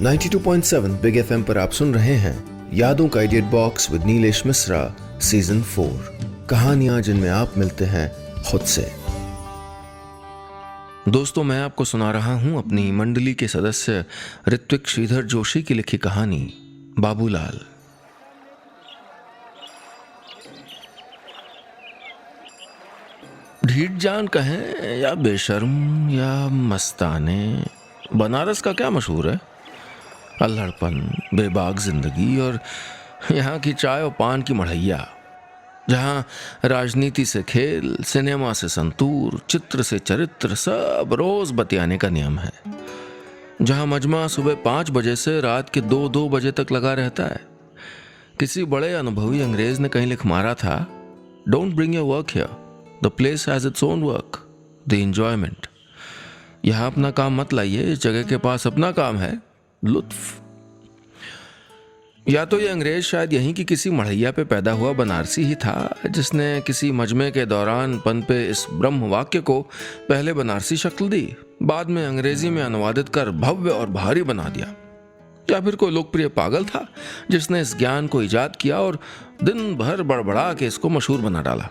92.7 big FM पर आप सुन रहे हैं यादों का idiot box with Nilesh Mishra season 4। कहानियां जिनमें आप मिलते हैं खुद से। दोस्तों, मैं आपको सुना रहा हूं अपनी मंडली के सदस्य ऋत्विक श्रीधर जोशी की लिखी कहानी बाबूलाल। ढीठ जान कहें या बेशर्म या मस्ताने, बनारस का क्या मशहूर है? अल्हड़पन, बेबाक जिंदगी और यहाँ की चाय और पान की मढ़ैया, जहाँ राजनीति से खेल, सिनेमा से संतूर, चित्र से चरित्र सब रोज बतियाने का नियम है। जहाँ मजमा सुबह 5 बजे से रात के 2-2 बजे तक लगा रहता है। किसी बड़े अनुभवी अंग्रेज ने कहीं लिख मारा था, don't bring your work here, the place has its own work, the enjoyment. यहाँ अपना काम मत लाइए, इस जगह के पास अपना काम है, लुत्फ। या तो ये अंग्रेज शायद यहीं की किसी मढ़ैया पे पैदा हुआ बनारसी ही था, जिसने किसी मजमे के दौरान पनपे इस ब्रह्म वाक्य को पहले बनारसी शक्ल दी, बाद में अंग्रेजी में अनुवादित कर भव्य और भारी बना दिया। या फिर कोई लोकप्रिय पागल था जिसने इस ज्ञान को इजाद किया और दिन भर बड़बड़ा के इसको मशहूर बना डाला।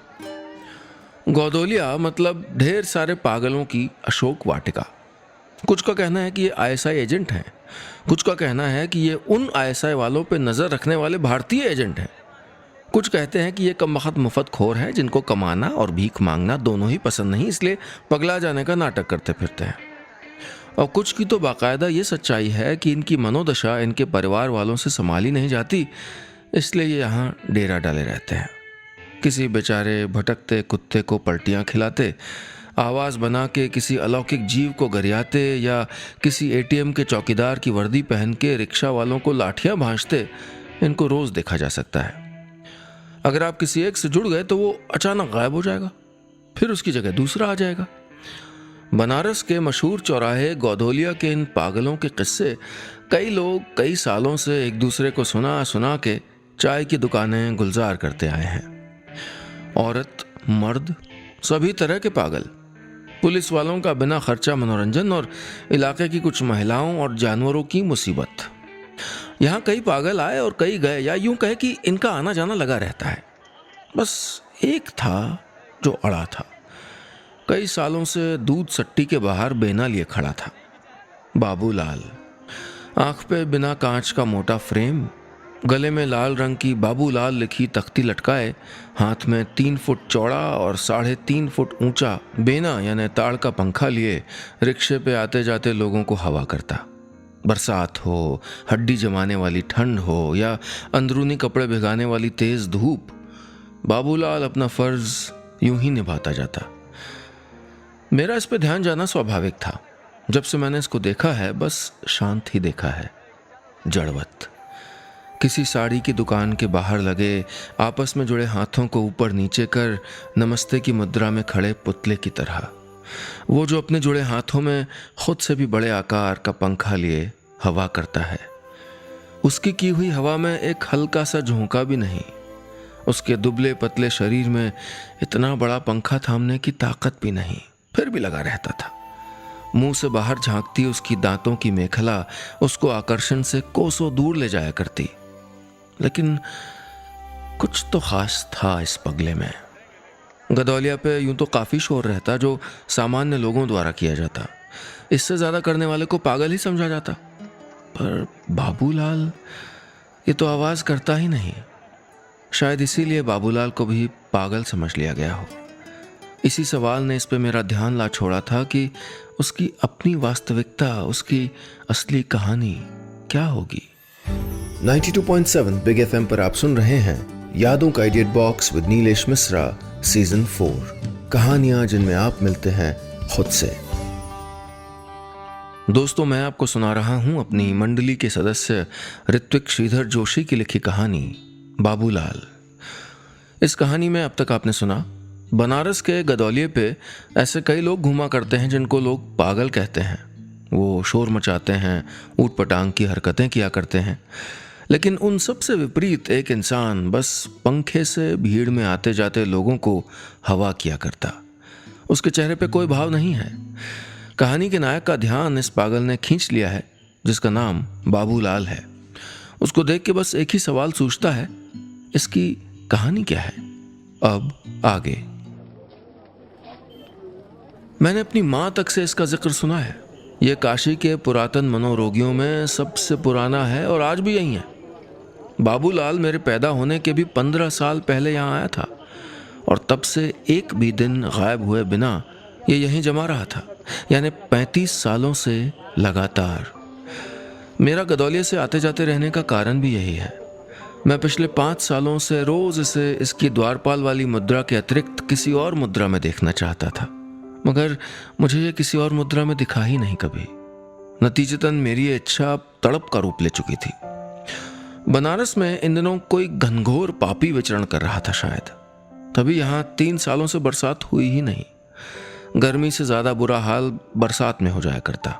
गौदोलिया मतलब ढेर सारे पागलों की अशोक वाटिका। कुछ का कहना है कि ये आईएसआई एजेंट हैं, कुछ का कहना है कि ये उन आईएसआई वालों पे नजर रखने वाले भारतीय एजेंट हैं। कुछ कहते हैं कि ये कमबख्त मुफतखोर हैं जिनको कमाना और भीख मांगना दोनों ही पसंद नहीं, इसलिए पगला जाने का नाटक करते फिरते हैं। और कुछ की तो बाकायदा ये सच्चाई है कि इनकी मनोदशा इनके परिवार वालों से संभाली नहीं जाती, इसलिए ये यहाँ डेरा डाले रहते हैं। किसी बेचारे भटकते कुत्ते को पलटियाँ खिलाते, आवाज़ बना के किसी अलौकिक जीव को गरियाते, या किसी एटीएम के चौकीदार की वर्दी पहन के रिक्शा वालों को लाठियां भांजते इनको रोज देखा जा सकता है। अगर आप किसी एक से जुड़ गए तो वो अचानक गायब हो जाएगा, फिर उसकी जगह दूसरा आ जाएगा। बनारस के मशहूर चौराहे गौदोलिया के इन पागलों के किस्से कई लोग कई सालों से एक दूसरे को सुना सुना के चाय की दुकानें गुलजार करते आए हैं। औरत, मर्द, सभी तरह के पागल, पुलिस वालों का बिना खर्चा मनोरंजन और इलाके की कुछ महिलाओं और जानवरों की मुसीबत। यहाँ कई पागल आए और कई गए, या यूं कहे कि इनका आना जाना लगा रहता है। बस एक था जो अड़ा था, कई सालों से दूध सट्टी के बाहर बेना लिए खड़ा था। बाबूलाल, आंख पे बिना कांच का मोटा फ्रेम, गले में लाल रंग की बाबूलाल लिखी तख्ती लटकाए, हाथ में 3 फुट चौड़ा और 3.5 फुट ऊंचा बेना यानी ताड़ का पंखा लिए रिक्शे पे आते जाते लोगों को हवा करता। बरसात हो, हड्डी जमाने वाली ठंड हो, या अंदरूनी कपड़े भिगाने वाली तेज धूप, बाबूलाल अपना फर्ज यूं ही निभाता जाता। मेरा इस पे ध्यान जाना स्वाभाविक था। जब से मैंने इसको देखा है बस शांत ही देखा है, जड़वत। किसी साड़ी की दुकान के बाहर लगे आपस में जुड़े हाथों को ऊपर नीचे कर नमस्ते की मुद्रा में खड़े पुतले की तरह। वो जो अपने जुड़े हाथों में खुद से भी बड़े आकार का पंखा लिए हवा करता है, उसकी की हुई हवा में एक हल्का सा झोंका भी नहीं। उसके दुबले पतले शरीर में इतना बड़ा पंखा थामने की ताकत भी नहीं, फिर भी लगा रहता था। मुंह से बाहर झांकती उसकी दांतों की मेखला उसको आकर्षण से कोसों दूर ले जाया करती। लेकिन कुछ तो खास था इस पगले में। गदौलिया पे यूं तो काफी शोर रहता जो सामान्य लोगों द्वारा किया जाता, इससे ज्यादा करने वाले को पागल ही समझा जाता। पर बाबूलाल ये तो आवाज करता ही नहीं। शायद इसीलिए बाबूलाल को भी पागल समझ लिया गया हो। इसी सवाल ने इस पे मेरा ध्यान ला छोड़ा था कि उसकी अपनी वास्तविकता, उसकी असली कहानी क्या होगी। 92.7 बिग एफएम पर आप सुन रहे हैं यादों का idiot box with Nilesh Mishra season 4। कहानियां जिनमें आप मिलते हैं खुद से। दोस्तों, मैं आपको सुना रहा हूं अपनी मंडली के सदस्य ऋत्विक श्रीधर जोशी की लिखी कहानी बाबूलाल। इस कहानी में अब तक आपने सुना, बनारस के गदौलिये पे ऐसे कई लोग घूमा करते हैं जिनको लोग पागल कहते हैं। वो शोर मचाते हैं, ऊट पटांग की हरकतें किया करते हैं, लेकिन उन सब से विपरीत एक इंसान बस पंखे से भीड़ में आते जाते लोगों को हवा किया करता। उसके चेहरे पे कोई भाव नहीं है। कहानी के नायक का ध्यान इस पागल ने खींच लिया है जिसका नाम बाबूलाल है। उसको देख के बस एक ही सवाल सूझता है, इसकी कहानी क्या है। अब आगे। मैंने अपनी माँ तक से इसका जिक्र सुना है। यह काशी के पुरातन मनोरोगियों में सबसे पुराना है और आज भी यही है। बाबूलाल मेरे पैदा होने के भी 15 साल पहले यहाँ आया था और तब से एक भी दिन गायब हुए बिना ये यहीं जमा रहा था, यानी 35 सालों से लगातार। मेरा गदौलिया से आते जाते रहने का कारण भी यही है। मैं पिछले 5 सालों से रोज इसे इसकी द्वारपाल वाली मुद्रा के अतिरिक्त किसी और मुद्रा में देखना चाहता था, मगर मुझे ये किसी और मुद्रा में दिखा ही नहीं कभी। नतीजतन मेरी ये इच्छा तड़प का रूप ले चुकी थी। बनारस में इन दिनों कोई घनघोर पापी विचरण कर रहा था शायद, तभी यहाँ 3 सालों से बरसात हुई ही नहीं। गर्मी से ज्यादा बुरा हाल बरसात में हो जाया करता।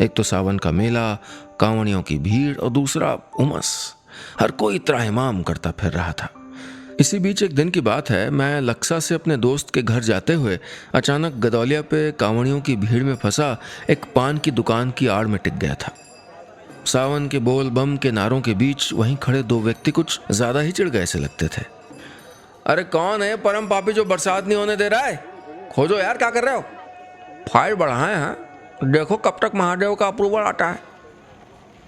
एक तो सावन का मेला, कांवड़ियों की भीड़ और दूसरा उमस। हर कोई त्राहिमाम करता फिर रहा था। इसी बीच एक दिन की बात है, मैं लक्सा से अपने दोस्त के घर जाते हुए अचानक गदौलिया पे कांवड़ियों की भीड़ में फंसा एक पान की दुकान की आड़ में टिक गया था। सावन के बोल बम के नारों के बीच वहीं खड़े 2 व्यक्ति कुछ ज्यादा ही चिढ़ गए से लगते थे। अरे कौन है परम पापी जो बरसात नहीं होने दे रहा है? खोजो यार, क्या कर रहे हो? फाइल बढ़ाए हैं, देखो कब तक महादेव का अप्रूवल आता है।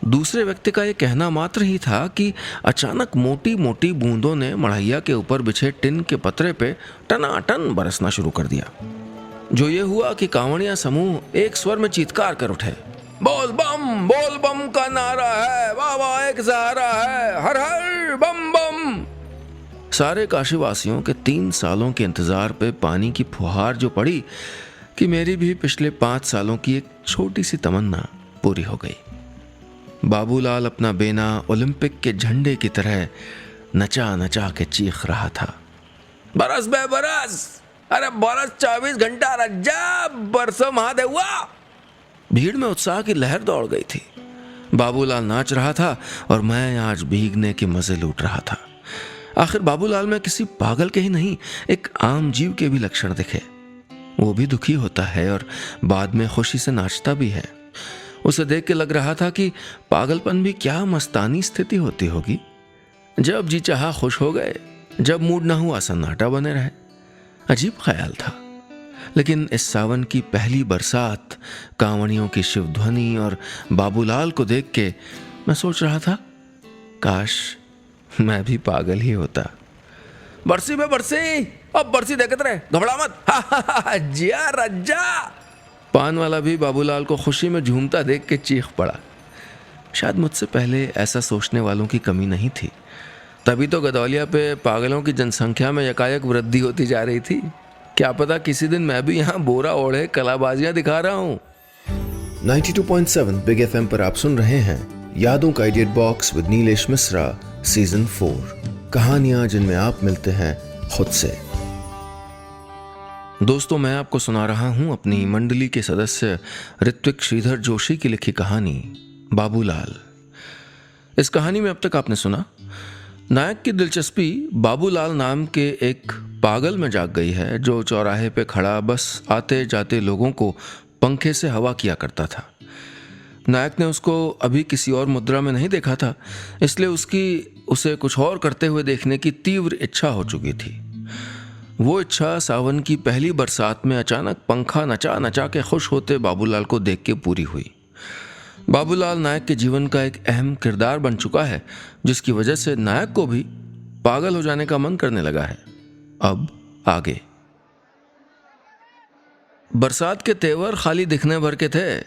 दूसरे व्यक्ति का यह कहना मात्र ही था कि अचानक मोटी मोटी बूंदों ने मढ़ैया के ऊपर बिछे टिन के पतरे पे टनाटन बरसना शुरू कर दिया। जो ये हुआ कि कांवड़िया समूह एक स्वर में चीत्कार कर उठे, बोल बम का नारा है, वाह वाह एक सहारा है, हर हर बम बम। सारे काशीवासियों के 3 सालों के इंतजार पे पानी की फुहार जो पड़ी कि मेरी भी पिछले 5 सालों की एक छोटी सी तमन्ना पूरी हो गई। बाबूलाल अपना बेना ओलंपिक के झंडे की तरह नचा नचा के चीख रहा था, बरस बे बरस, अरे बरस 24 घंटा रज्जा, बरसो महादेवा। भीड़ में उत्साह की लहर दौड़ गई थी। बाबूलाल नाच रहा था और मैं आज भीगने के मजे लूट रहा था। आखिर बाबूलाल में किसी पागल के ही नहीं, एक आम जीव के भी लक्षण दिखे। वो भी दुखी होता है और बाद में खुशी से नाचता भी है। उसे देख के लग रहा था कि पागलपन भी क्या मस्तानी स्थिति होती होगी। जब जी चाहा खुश हो गए, जब मूड ना हुआ सन्नाटा बने रहे। अजीब ख्याल था। लेकिन इस सावन की पहली बरसात, कांवड़ियों की शिवध्वनि और बाबूलाल को देख के मैं सोच रहा था, काश मैं भी पागल ही होता। बरसी बे बरसी, अब बरसी देखते रहे, घबरा मत, जिया रज्जा। पान वाला भी बाबूलाल को खुशी में झूमता देख के चीख पड़ा। शायद मुझसे पहले ऐसा सोचने वालों की कमी नहीं थी, तभी तो गदौलिया पे पागलों की जनसंख्या में यकायक वृद्धि होती जा रही थी। क्या पता किसी दिन मैं भी यहाँ बोरा ओढ़े कलाबाजियां दिखा रहा हूँ। 92.7 बिग एफएम पर आप सुन रहे हैं यादों का edit box with Nilesh Mishra season 4, कहानियां जिनमें आप मिलते हैं खुद से। दोस्तों, मैं आपको सुना रहा हूं अपनी मंडली के सदस्य ऋत्विक श्रीधर जोशी की लिखी कहानी बाबूलाल। इस कहानी में अब तक आपने सुना, नायक की दिलचस्पी बाबूलाल नाम के एक पागल में जाग गई है, जो चौराहे पे खड़ा बस आते जाते लोगों को पंखे से हवा किया करता था। नायक ने उसको अभी किसी और मुद्रा में नहीं देखा था, इसलिए उसे कुछ और करते हुए देखने की तीव्र इच्छा हो चुकी थी। वो इच्छा सावन की पहली बरसात में अचानक पंखा नचा नचा के खुश होते बाबूलाल को देख के पूरी हुई। बाबूलाल नायक के जीवन का एक अहम किरदार बन चुका है, जिसकी वजह से नायक को भी पागल हो जाने का मन करने लगा है। अब आगे। बरसात के तेवर खाली दिखने भर के थे।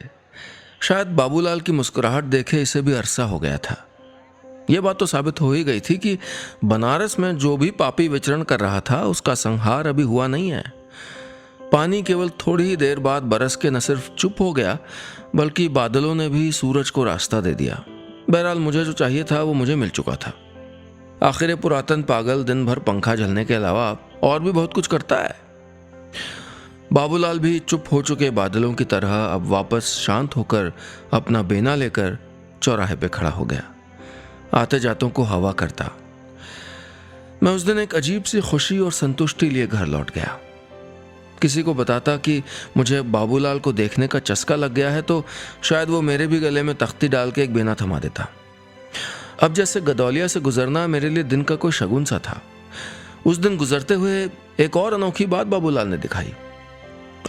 शायद बाबूलाल की मुस्कुराहट देखे इसे भी अरसा हो गया था। यह बात तो साबित हो ही गई थी कि बनारस में जो भी पापी विचरण कर रहा था, उसका संहार अभी हुआ नहीं है। पानी केवल थोड़ी ही देर बाद बरस के न सिर्फ चुप हो गया, बल्कि बादलों ने भी सूरज को रास्ता दे दिया। बहरहाल मुझे जो चाहिए था वो मुझे मिल चुका था। आखिर पुरातन पागल दिन भर पंखा झलने के अलावा और भी बहुत कुछ करता है। बाबूलाल भी चुप हो चुके बादलों की तरह अब वापस शांत होकर अपना बेना लेकर चौराहे पे खड़ा हो गया, आते जातों को हवा करता। मैं उस दिन एक अजीब सी खुशी और संतुष्टि लिए घर लौट गया। किसी को बताता कि मुझे बाबूलाल को देखने का चस्का लग गया है तो शायद वो मेरे भी गले में तख्ती डाल के एक बेना थमा देता। अब जैसे गदौलिया से गुजरना मेरे लिए दिन का कोई शगुन सा था। उस दिन गुजरते हुए एक और अनोखी बात बाबूलाल ने दिखाई।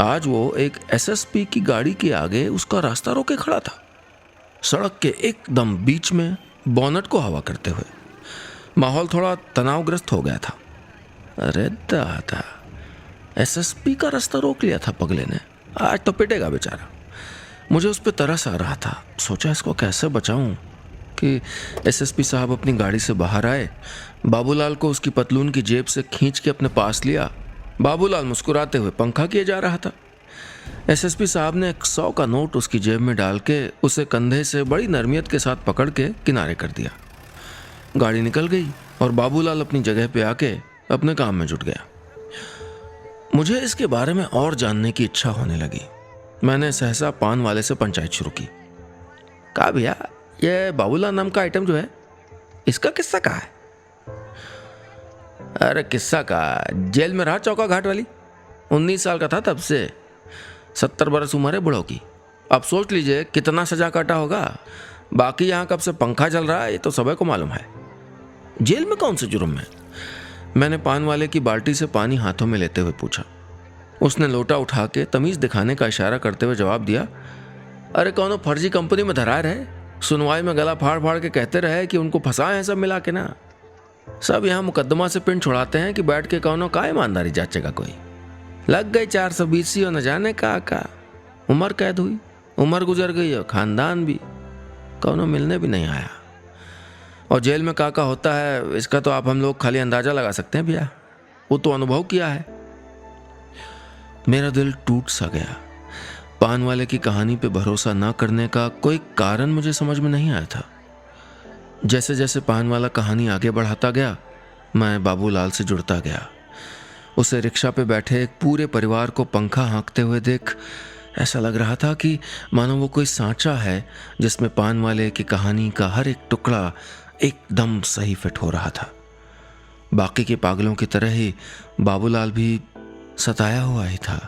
आज वो एक एसएसपी की गाड़ी के आगे उसका रास्ता रोके खड़ा था, सड़क के एकदम बीच में, बोनट को हवा करते हुए। माहौल थोड़ा तनावग्रस्त हो गया था। अरे दादा, एसएसपी का रास्ता रोक लिया था पगले ने, आज तो पिटेगा बेचारा। मुझे उस पर तरस आ रहा था। सोचा इसको कैसे बचाऊं कि एसएसपी साहब अपनी गाड़ी से बाहर आए, बाबूलाल को उसकी पतलून की जेब से खींच के अपने पास लिया। बाबूलाल मुस्कुराते हुए पंखा किए जा रहा था। एसएसपी साहब ने 100 का नोट उसकी जेब में डाल के उसे कंधे से बड़ी नरमियत के साथ पकड़ के किनारे कर दिया। गाड़ी निकल गई और बाबूलाल अपनी जगह पे आके अपने काम में जुट गया। मुझे इसके बारे में और जानने की इच्छा होने लगी। मैंने सहसा पान वाले से पंचायत शुरू की। कहा भैया, ये बाबूलाल नाम का आइटम जो है, इसका किस्सा कहाँ है? अरे किस्सा का, जेल में रहा चौका घाट वाली। 19 साल का था तब से, 70 बरस उम्र है बुढ़ो की। अब सोच लीजिए कितना सजा काटा होगा। बाकी यहाँ कब से पंखा चल रहा है ये तो सबको को मालूम है। जेल में कौन से जुर्म में? मैंने पान वाले की बाल्टी से पानी हाथों में लेते हुए पूछा। उसने लोटा उठा के तमीज दिखाने का इशारा करते हुए जवाब दिया, अरे कौनो फर्जी कंपनी में धरा रहे, सुनवाई में गला फाड़ फाड़ के कहते रहे कि उनको फंसाए हैं सब मिला के ना। सब यहाँ मुकदमा से पिंड छुड़ाते हैं कि बैठ के कौनो का ईमानदारी जांचेगा कोई। लग गई 420 और न जाने का उम्र कैद हुई, उम्र गुजर गई और खानदान भी, कौनो मिलने भी नहीं आया। और जेल में का होता है इसका तो आप हम लोग खाली अंदाजा लगा सकते हैं भैया, वो तो अनुभव किया है। मेरा दिल टूट सा गया। पान वाले की कहानी पे भरोसा ना करने का कोई कारण मुझे समझ में नहीं आया था। जैसे जैसे पान वाला कहानी आगे बढ़ाता गया, मैं बाबूलाल से जुड़ता गया। उसे रिक्शा पे बैठे एक पूरे परिवार को पंखा हाँकते हुए देख ऐसा लग रहा था कि मानो वो कोई सांचा है जिसमें पान वाले की कहानी का हर एक टुकड़ा एकदम सही फिट हो रहा था। बाकी के पागलों की तरह ही बाबूलाल भी सताया हुआ ही था।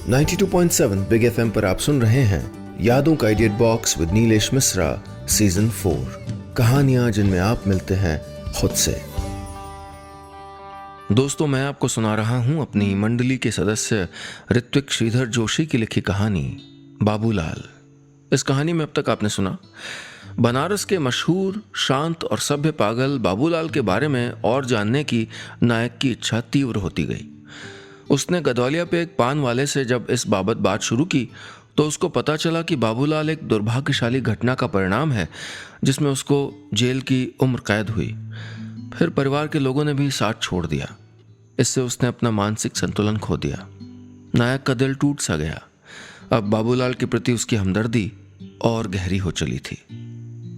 92.7 बिग एफएम पर आप सुन रहे हैं यादों का edit box with Nilesh Mishra season 4, कहानियां जिनमें आप मिलते हैं खुद से। दोस्तों, मैं आपको सुना रहा हूं अपनी मंडली के सदस्य ऋत्विक श्रीधर जोशी की लिखी कहानी बाबूलाल। इस कहानी में अब तक आपने सुना बनारस के मशहूर, शांत और सभ्य पागल बाबूलाल के बारे में और जानने की नायक की इच्छा तीव्र होती गई। उसने गदौलिया पे एक पान वाले से जब इस बाबत बात शुरू की तो उसको पता चला कि बाबूलाल एक दुर्भाग्यशाली घटना का परिणाम है जिसमें उसको जेल की उम्र कैद हुई। फिर परिवार के लोगों ने भी साथ छोड़ दिया। इससे उसने अपना मानसिक संतुलन खो दिया। नायक का दिल टूट सा गया। अब बाबूलाल के प्रति उसकी हमदर्दी और गहरी हो चली थी।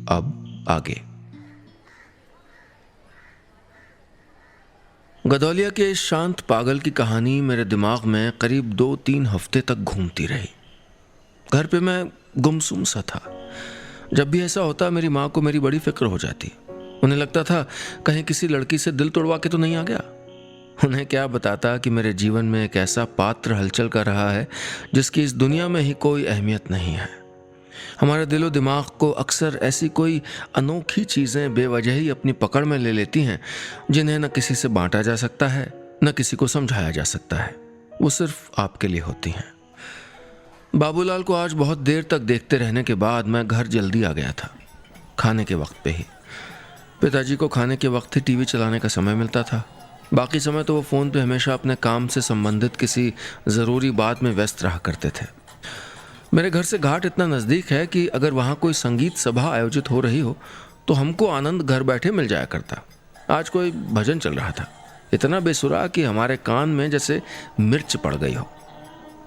अब आगे। गदौलिया के इस शांत पागल की कहानी मेरे दिमाग में करीब 2-3 हफ्ते तक घूमती रही। घर पे मैं गुमसुम सा था। जब भी ऐसा होता मेरी माँ को मेरी बड़ी फिक्र हो जाती। उन्हें लगता था कहीं किसी लड़की से दिल तोड़वा के तो नहीं आ गया। उन्हें क्या बताता कि मेरे जीवन में एक ऐसा पात्र हलचल कर रहा है जिसकी इस दुनिया में ही कोई अहमियत नहीं है। हमारे दिलो दिमाग को अक्सर ऐसी कोई अनोखी चीज़ें बेवजह ही अपनी पकड़ में ले लेती हैं जिन्हें न किसी से बांटा जा सकता है न किसी को समझाया जा सकता है। वो सिर्फ आपके लिए होती हैं। बाबूलाल को आज बहुत देर तक देखते रहने के बाद मैं घर जल्दी आ गया था, खाने के वक्त पे ही। पिताजी को खाने के वक्त ही टीवी चलाने का समय मिलता था। बाकी समय तो वो फ़ोन पे हमेशा अपने काम से संबंधित किसी ज़रूरी बात में व्यस्त रहा करते थे। मेरे घर से घाट इतना नज़दीक है कि अगर वहाँ कोई संगीत सभा आयोजित हो रही हो तो हमको आनंद घर बैठे मिल जाया करता। आज कोई भजन चल रहा था, इतना बेसुरा कि हमारे कान में जैसे मिर्च पड़ गई हो।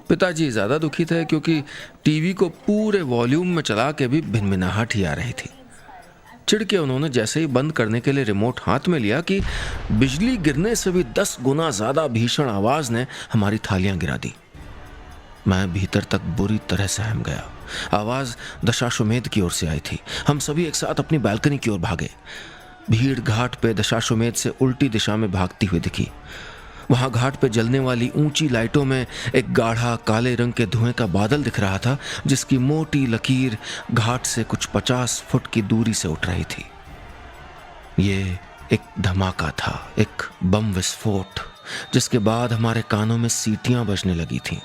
पिताजी ज़्यादा दुखी थे क्योंकि टीवी को पूरे वॉल्यूम में चला के भी भिनभिनाहट ही आ रही थी। चिढ़ के उन्होंने जैसे ही बंद करने के लिए रिमोट हाथ में लिया कि बिजली गिरने से भी 10 गुना ज़्यादा भीषण आवाज़ ने हमारी थालियां गिरा दी। मैं भीतर तक बुरी तरह सहम गया। आवाज़ दशाश्वमेध की ओर से आई थी। हम सभी एक साथ अपनी बालकनी की ओर भागे। भीड़ घाट पे दशाश्वमेध से उल्टी दिशा में भागती हुई दिखी। वहां घाट पे जलने वाली ऊंची लाइटों में एक गाढ़ा काले रंग के धुएं का बादल दिख रहा था, जिसकी मोटी लकीर घाट से कुछ 50 फुट की दूरी से उठ रही थी। ये एक धमाका था, एक बम विस्फोट, जिसके बाद हमारे कानों में सीटियां बजने लगी थीं।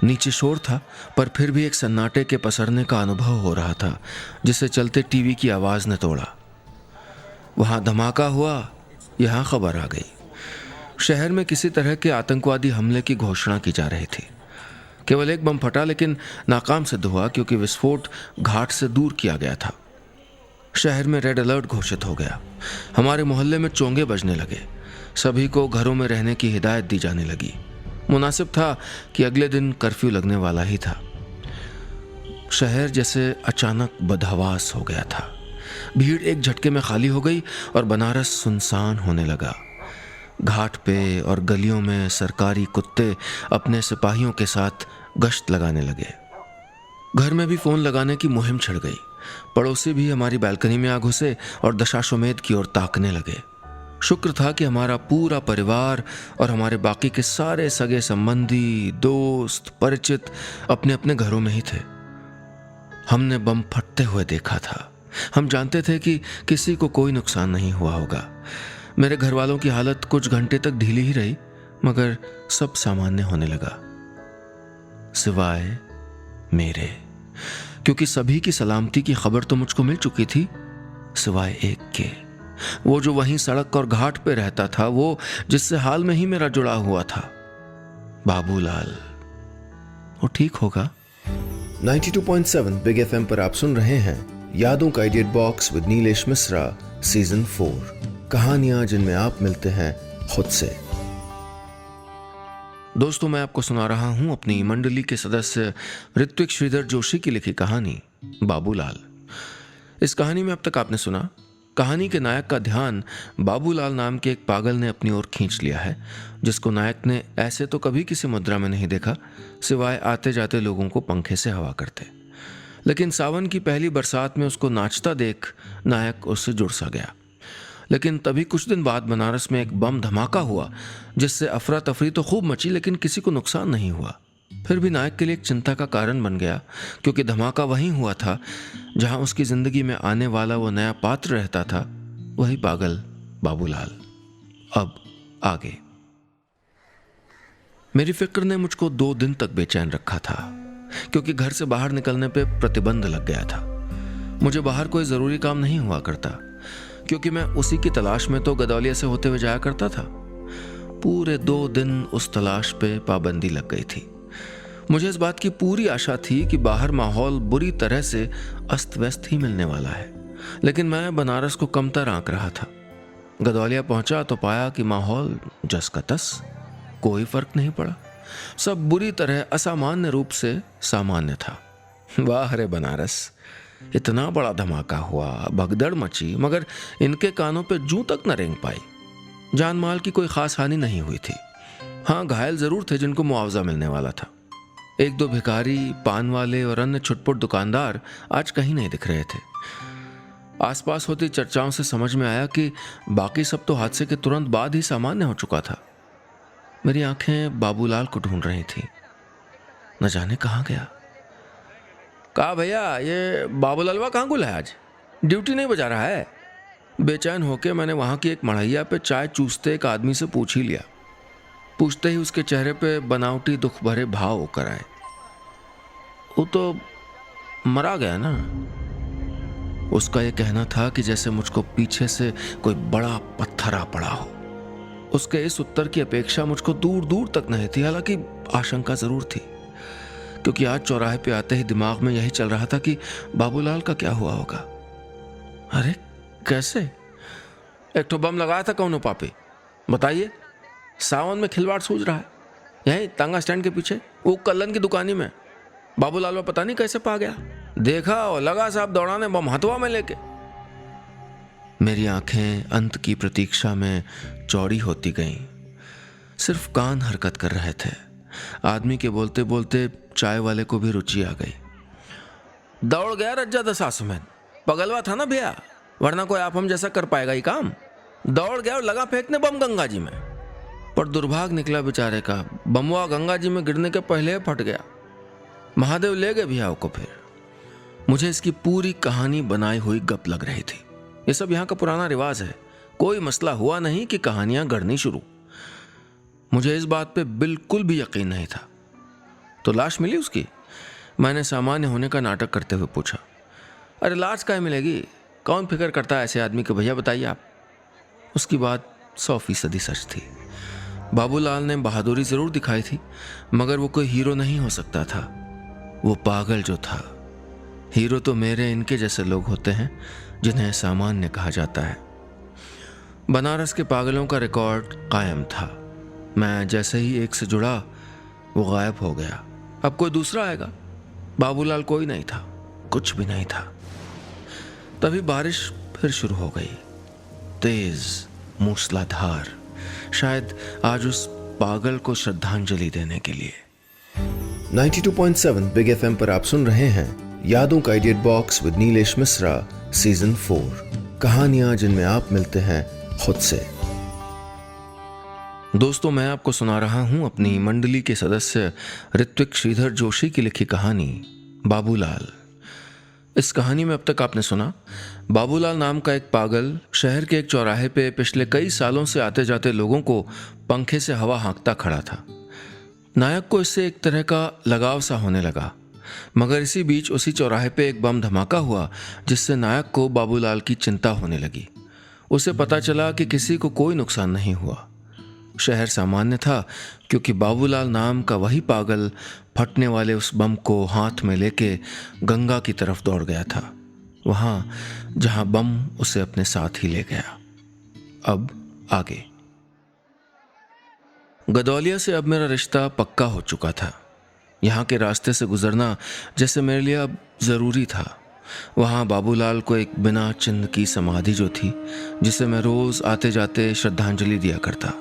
नीचे शोर था, पर फिर भी एक सन्नाटे के पसरने का अनुभव हो रहा था, जिसे चलते टीवी की आवाज ने तोड़ा। वहां धमाका हुआ, यहां खबर आ गई। शहर में किसी तरह के आतंकवादी हमले की घोषणा की जा रही थी। केवल एक बम फटा, लेकिन नाकाम सिद्ध हुआ क्योंकि विस्फोट घाट से दूर किया गया था। शहर में रेड अलर्ट घोषित हो गया। हमारे मोहल्ले में चोंगे बजने लगे। सभी को घरों में रहने की हिदायत दी जाने लगी। मुनासिब था कि अगले दिन कर्फ्यू लगने वाला ही था। शहर जैसे अचानक बदहवास हो गया था। भीड़ एक झटके में खाली हो गई और बनारस सुनसान होने लगा। घाट पे और गलियों में सरकारी कुत्ते अपने सिपाहियों के साथ गश्त लगाने लगे। घर में भी फोन लगाने की मुहिम छिड़ गई। पड़ोसी भी हमारी बालकनी में आ घुसे और दशाश्वमेध की ओर ताकने लगे। शुक्र था कि हमारा पूरा परिवार और हमारे बाकी के सारे सगे संबंधी, दोस्त, परिचित अपने अपने घरों में ही थे। हमने बम फटते हुए देखा था। हम जानते थे कि किसी को कोई नुकसान नहीं हुआ होगा। मेरे घर वालों की हालत कुछ घंटे तक ढीली ही रही, मगर सब सामान्य होने लगा, सिवाय मेरे, क्योंकि सभी की सलामती की खबर तो मुझको मिल चुकी थी, सिवाय एक के। वो जो वहीं सड़क और घाट पे रहता था, वो जिससे हाल में ही मेरा जुड़ा हुआ था, बाबूलाल। वो ठीक होगा। 92.7 बिग एफएम पर आप सुन रहे हैं यादों का edit box with Nilesh Mishra season 4, कहानियां जिनमें आप मिलते हैं खुद से। दोस्तों, मैं आपको सुना रहा हूं अपनी मंडली के सदस्य ऋत्विक श्रीधर जोशी की लिखी कहानी बाबूलाल। इस कहानी में अब तक आपने सुना, कहानी के नायक का ध्यान बाबूलाल नाम के एक पागल ने अपनी ओर खींच लिया है, जिसको नायक ने ऐसे तो कभी किसी मुद्रा में नहीं देखा, सिवाय आते जाते लोगों को पंखे से हवा करते। लेकिन सावन की पहली बरसात में उसको नाचता देख नायक उससे जुड़ सा गया। लेकिन तभी कुछ दिन बाद बनारस में एक बम धमाका हुआ, जिससे अफरा तफरी तो खूब मची, लेकिन किसी को नुकसान नहीं हुआ। फिर भी नायक के लिए एक चिंता का कारण बन गया, क्योंकि धमाका वहीं हुआ था जहां उसकी जिंदगी में आने वाला वो नया पात्र रहता था, वही पागल बाबूलाल। अब आगे। मेरी फिक्र ने मुझको 2 दिन तक बेचैन रखा था, क्योंकि घर से बाहर निकलने पे प्रतिबंध लग गया था। मुझे बाहर कोई जरूरी काम नहीं हुआ करता, क्योंकि मैं उसी की तलाश में तो गदौलिया से होते हुए जाया करता था। पूरे 2 दिन उस तलाश पे पाबंदी लग गई थी। मुझे इस बात की पूरी आशा थी कि बाहर माहौल बुरी तरह से अस्त व्यस्त ही मिलने वाला है, लेकिन मैं बनारस को कमतर आंक रहा था। गदौलिया पहुंचा तो पाया कि माहौल जस का तस, कोई फर्क नहीं पड़ा। सब बुरी तरह असामान्य रूप से सामान्य था। वाह रे बनारस, इतना बड़ा धमाका हुआ, भगदड़ मची, मगर इनके कानों पे जूं तक न रेंग पाई। जान माल की कोई खास हानि नहीं हुई थी। हाँ, घायल जरूर थे जिनको मुआवजा मिलने वाला था। 1-2 भिखारी, पान वाले और अन्य छुटपुट दुकानदार आज कहीं नहीं दिख रहे थे। आसपास होती चर्चाओं से समझ में आया कि बाकी सब तो हादसे के तुरंत बाद ही सामान्य हो चुका था। मेरी आंखें बाबूलाल को ढूंढ रही थी, न जाने कहाँ गया। कहा भैया, ये बाबूलालवा कहाँ गुल है आज? ड्यूटी नहीं बजा रहा है? बेचैन होके मैंने वहां की एक मढ़ैया पे चाय चूसते एक आदमी से पूछ ही लिया। पूछते ही उसके चेहरे पे बनावटी दुख भरे भाव होकर आए। वो तो मरा गया ना। उसका ये कहना था कि जैसे मुझको पीछे से कोई बड़ा पत्थर आ पड़ा हो। उसके इस उत्तर की अपेक्षा मुझको दूर दूर तक नहीं थी, हालांकि आशंका जरूर थी, क्योंकि आज चौराहे पे आते ही दिमाग में यही चल रहा था कि बाबूलाल का क्या हुआ होगा। अरे कैसे? एक तो बम लगाया था कौनो पापी? बताइए। सावन में खिलवाड़ सूझ रहा है, यही तांगा स्टैंड के पीछे वो कल्लन की दुकानी में। बाबूलाल में पता नहीं कैसे पा गया। देखा और लगा साहब दौड़ाने बम हथवा में लेके। मेरी आंखें अंत की प्रतीक्षा में चौड़ी होती गईं। सिर्फ कान हरकत कर रहे थे। आदमी के बोलते बोलते चाय वाले को भी रुचि आ गई। दौड़ गया रज्जा दशाश्वमेध, पगलवा था ना भैया, वरना कोई आप हम जैसा कर पाएगा ये काम। दौड़ गया और लगा फेंकने बम गंगा जी में। पर दुर्भाग्य निकला बेचारे का। बमवा गंगा जी में गिरने के पहले फट गया। महादेव ले गए भैया को। फिर मुझे इसकी पूरी कहानी बनाई हुई गप लग रही थी। ये सब यहाँ का पुराना रिवाज है। कोई मसला हुआ नहीं कि कहानियां गढ़नी शुरू। मुझे इस बात पे बिल्कुल भी यकीन नहीं था। तो लाश मिली उसकी? मैंने सामान्य होने का नाटक करते हुए पूछा। अरे लाश काहे मिलेगी, कौन फिक्र करता है ऐसे आदमी को, भैया बताइए आप। उसकी बात 100% सच थी। बाबूलाल ने बहादुरी जरूर दिखाई थी, मगर वो कोई हीरो नहीं हो सकता था। वो पागल जो था। हीरो तो मेरे इनके जैसे लोग होते हैं जिन्हें सामान्य कहा जाता है। बनारस के पागलों का रिकॉर्ड कायम था। मैं जैसे ही एक से जुड़ा वो गायब हो गया। अब कोई दूसरा आएगा। बाबूलाल कोई नहीं था, कुछ भी नहीं था। तभी बारिश फिर शुरू हो गई, तेज मूसलाधार, शायद आज उस पागल को श्रद्धांजलि देने के लिए। 92.7 बिग एफएम पर आप सुन रहे हैं यादों का edit box with Nilesh Mishra season 4, कहानियां जिनमें आप मिलते हैं खुद से। दोस्तों, मैं आपको सुना रहा हूं अपनी मंडली के सदस्य ऋत्विक श्रीधर जोशी की लिखी कहानी बाबूलाल। इस कहानी में अब तक आपने सुना, बाबूलाल नाम का एक पागल शहर के एक चौराहे पे पिछले कई सालों से आते जाते लोगों को पंखे से हवा हाँकता खड़ा था। नायक को इससे एक तरह का लगाव सा होने लगा, मगर इसी बीच उसी चौराहे पे एक बम धमाका हुआ जिससे नायक को बाबूलाल की चिंता होने लगी। उसे पता चला कि किसी को कोई नुकसान नहीं हुआ। शहर सामान्य था क्योंकि बाबूलाल नाम का वही पागल फटने वाले उस बम को हाथ में लेके गंगा की तरफ दौड़ गया था, वहां जहां बम उसे अपने साथ ही ले गया। अब आगे। गदौलिया से अब मेरा रिश्ता पक्का हो चुका था। यहाँ के रास्ते से गुजरना जैसे मेरे लिए अब जरूरी था। वहाँ बाबूलाल को एक बिना चिन्ह की समाधि जो थी, जिसे मैं रोज आते जाते श्रद्धांजलि दिया करता,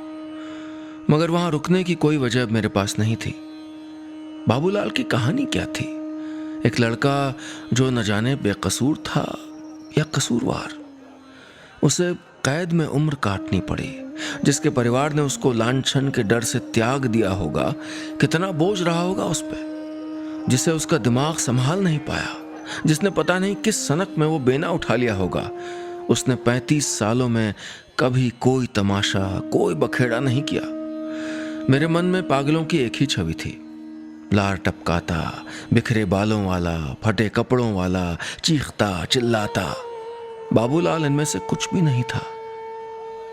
मगर वहां रुकने की कोई वजह मेरे पास नहीं थी। बाबूलाल की कहानी क्या थी? एक लड़का जो न जाने बेकसूर था या कसूरवार। उसे कैद में उम्र काटनी पड़ी, जिसके परिवार ने उसको लांछन के डर से त्याग दिया होगा। कितना बोझ रहा होगा उस पे, जिसे उसका दिमाग संभाल नहीं पाया, जिसने पता नहीं किस सनक में वो बेना उठा लिया होगा। उसने 35 सालों में कभी कोई तमाशा, कोई बखेड़ा नहीं किया। मेरे मन में पागलों की एक ही छवि थी, लार टपकाता, बिखरे बालों वाला, फटे कपड़ों वाला, चीखता चिल्लाता। बाबूलाल इनमें से कुछ भी नहीं था,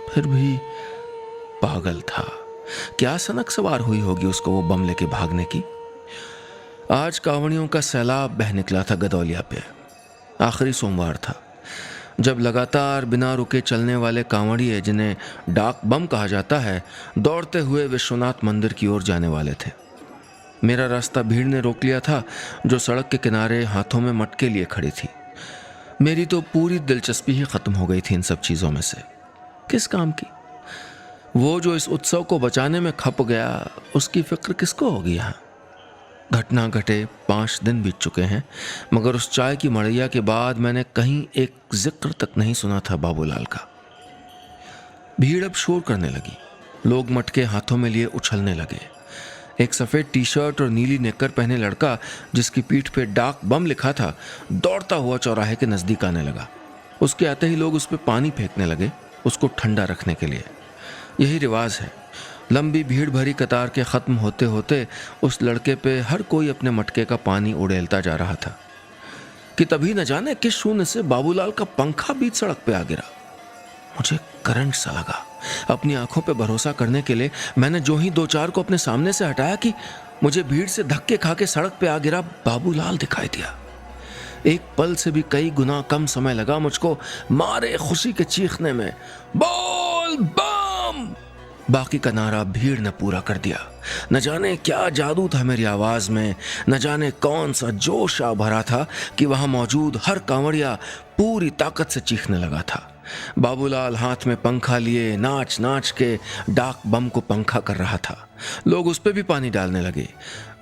फिर भी पागल था। क्या सनक सवार हुई होगी उसको वो बम लेके भागने की। आज कांवड़ियों का सैलाब बह निकला था गदौलिया पे। आखिरी सोमवार था, जब लगातार बिना रुके चलने वाले कांवड़िए, जिन्हें डाक बम कहा जाता है, दौड़ते हुए विश्वनाथ मंदिर की ओर जाने वाले थे। मेरा रास्ता भीड़ ने रोक लिया था, जो सड़क के किनारे हाथों में मटके लिए खड़ी थी। मेरी तो पूरी दिलचस्पी ही खत्म हो गई थी इन सब चीजों में से। किस काम की? वो जो इस उत्सव को बचाने में खप गया, उसकी फिक्र किसको होगी यहाँ? घटना घटे 5 दिन बीत चुके हैं, मगर उस चाय की मड़ैया के बाद मैंने कहीं एक जिक्र तक नहीं सुना था बाबूलाल का। भीड़ अब शोर करने लगी। लोग मटके हाथों में लिए उछलने लगे। एक सफेद टी शर्ट और नीली नेकर पहने लड़का, जिसकी पीठ पे डाक बम लिखा था, दौड़ता हुआ चौराहे के नजदीक आने लगा। उसके आते ही लोग उस पर पानी फेंकने लगे, उसको ठंडा रखने के लिए। यही रिवाज है। लंबी भीड़ भरी कतार के खत्म होते होते उस लड़के पे हर कोई अपने मटके का पानी उड़ेलता जा रहा था कि तभी न जाने किस शून्य से बाबूलाल का पंखा बीच सड़क पे आ गिरा। मुझे करंट सा लगा। अपनी आंखों पे भरोसा करने के लिए मैंने जो ही 2-4 को अपने सामने से हटाया कि मुझे भीड़ से धक्के खा के सड़क पे आ गिरा बाबूलाल दिखाई दिया। एक पल से भी कई गुना कम समय लगा मुझको मारे खुशी के चीखने में। बोल बम! बाकी का नारा भीड़ ने पूरा कर दिया। न जाने क्या जादू था मेरी आवाज में, न जाने कौन सा जोश आ भरा था कि वहां मौजूद हर कांवड़िया पूरी ताकत से चीखने लगा था। बाबूलाल हाथ में पंखा लिए नाच नाच के डाक बम को पंखा कर रहा था। लोग उस पे भी पानी डालने लगे।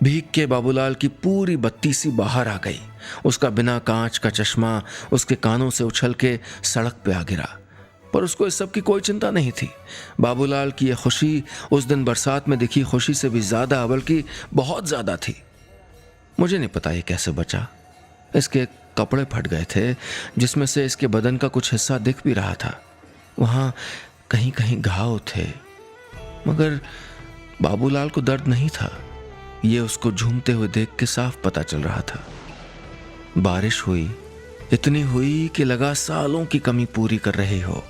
भीग के बाबूलाल की पूरी बत्ती सी बाहर आ गई। उसका बिना कांच का चश्मा उसके कानों से उछल के सड़क पे आ गिरा। पर उसको इस सब की कोई चिंता नहीं थी। बाबूलाल की यह खुशी उस दिन बरसात में दिखी खुशी से भी ज्यादा, बल्कि बहुत ज्यादा थी। मुझे नहीं पता ये कैसे बचा। इसके कपड़े फट गए थे, जिसमें से इसके बदन का कुछ हिस्सा दिख भी रहा था। वहां कहीं कहीं घाव थे, मगर बाबूलाल को दर्द नहीं था। ये उसको झूमते हुए देख के साफ पता चल रहा था। बारिश हुई, इतनी हुई कि लगा सालों की कमी पूरी कर रही हो।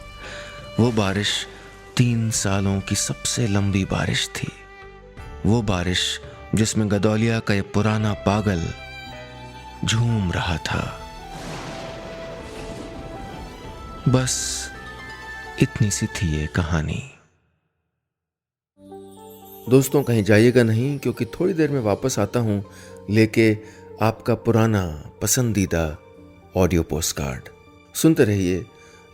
वो बारिश 3 सालों की सबसे लंबी बारिश थी। वो बारिश जिसमें गदौलिया का ये पुराना पागल झूम रहा था। बस इतनी सी थी ये कहानी। दोस्तों, कहीं जाइएगा नहीं, क्योंकि थोड़ी देर में वापस आता हूं लेके आपका पुराना पसंदीदा ऑडियो पोस्टकार्ड। सुनते रहिए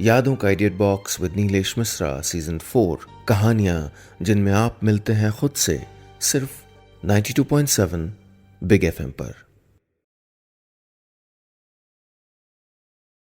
यादों का idiot box with Nilesh Mishra season 4, कहानियां जिनमें आप मिलते हैं खुद से, सिर्फ 92.7 बिग एफएम पर।